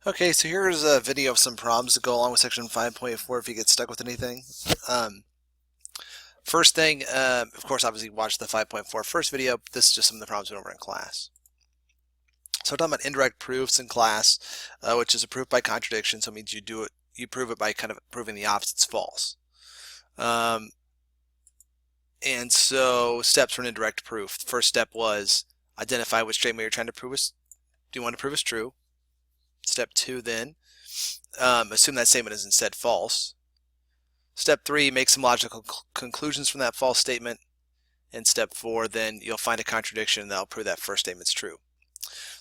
Okay, so here's a video of some problems to go along with section 5.4 if you get stuck with anything. Um, First thing, of course, obviously watch the 5.4 first video. This is just some of the problems we went over in class. So we're talking about indirect proofs in class, which is a proof by contradiction. So it means you prove it by kind of proving the opposite's false. And so steps for an indirect proof. The first step was identify which statement you're trying to prove do you want to prove is true. Step 2 then, assume that statement is instead false. Step 3, make some logical conclusions from that false statement. And step 4, then you'll find a contradiction that'll prove that first statement's true.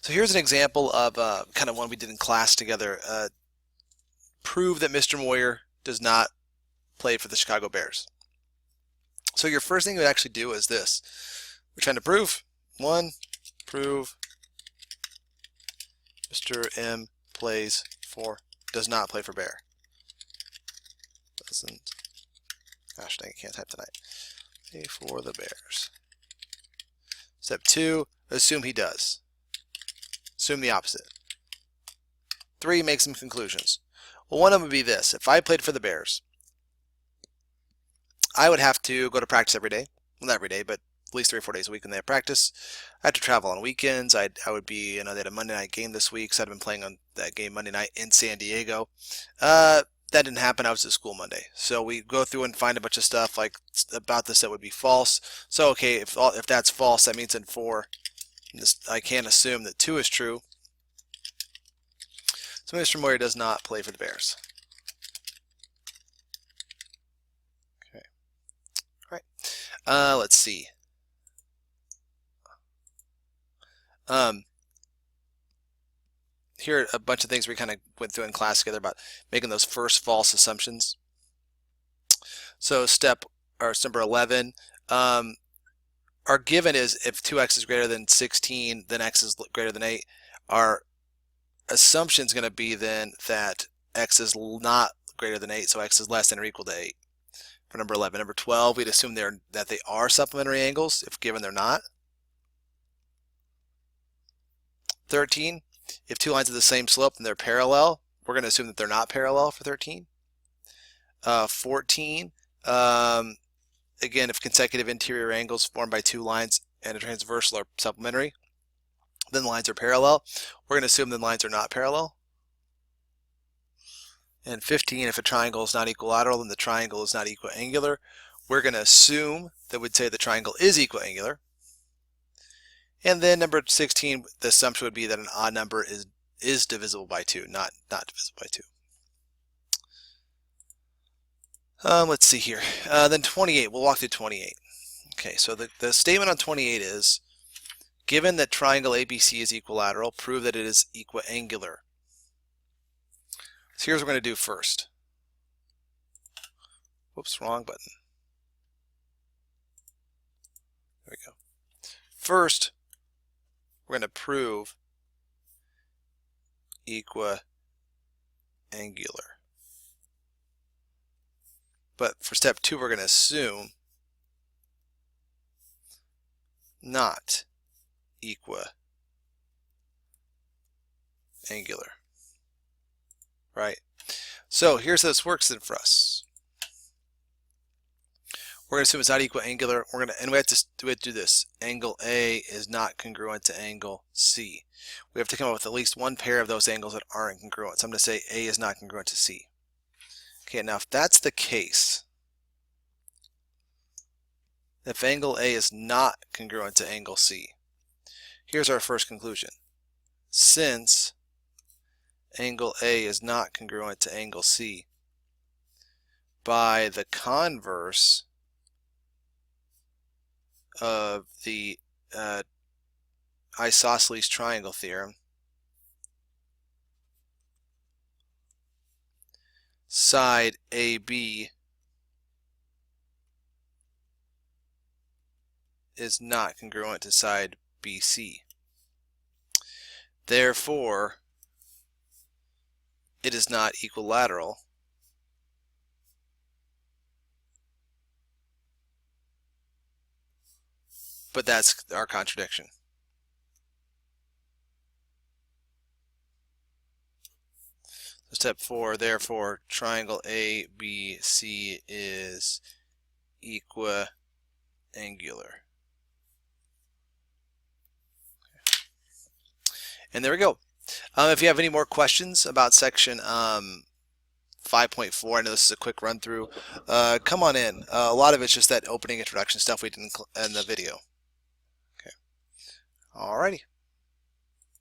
So here's an example of kind of one we did in class together. Prove that Mr. Moyer does not play for the Chicago Bears. So your first thing you would actually do is this. We're trying to prove, 1, prove Mr. M does not play for Bear. Doesn't, gosh dang, I can't type tonight. Play for the Bears. Step 2, assume he does. Assume the opposite. 3, make some conclusions. Well, one of them would be this. If I played for the Bears, I would have to go to practice every day. Well, not every day, but at least 3 or 4 days a week when they have practice. I had to travel on weekends. I would be, they had a Monday night game this week, so I'd been playing on that game Monday night in San Diego. That didn't happen. I was at school Monday. So we go through and find a bunch of stuff like about this that would be false. So, okay, if that's false, that means in 4, I can't assume that 2 is true. So Mr. Moyer does not play for the Bears. Okay. All right. Let's see. Here are a bunch of things we kind of went through in class together about making those first false assumptions. So number 11, our given is if 2x is greater than 16, then x is greater than 8. Our assumption is going to be then that x is not greater than 8, so x is less than or equal to 8 for number 11. Number 12, we'd assume that they are supplementary angles if given they're not. 13, if 2 lines have the same slope and they're parallel, we're going to assume that they're not parallel for 13. 14, again, if consecutive interior angles formed by 2 lines and a transversal are supplementary, then the lines are parallel. We're going to assume the lines are not parallel. And 15, if a triangle is not equilateral, then the triangle is not equiangular. We're going to assume that we'd say the triangle is equiangular. And then number 16, the assumption would be that an odd number is divisible by 2, not divisible by 2. Let's see here. Then 28, we'll walk through 28. Okay, so the statement on 28 is, given that triangle ABC is equilateral, prove that it is equiangular. So here's what we're going to do first. Whoops, wrong button. There we go. First, we're going to prove equiangular. But for step 2, we're going to assume not equiangular. Right? So here's how this works then for us. We're going to assume it's not equiangular. And we have to do this. Angle A is not congruent to angle C. We have to come up with at least one pair of those angles that aren't congruent. So I'm going to say A is not congruent to C. Okay, now if that's the case, if angle A is not congruent to angle C, here's our first conclusion. Since angle A is not congruent to angle C, by the converse of the isosceles triangle theorem, side AB is not congruent to side BC. Therefore, it is not equilateral but that's our contradiction. Step 4, therefore, triangle ABC is equiangular. And there we go. If you have any more questions about section 5.4, I know this is a quick run through, come on in. A lot of it's just that opening introduction stuff we did in the video. Okay. Alrighty.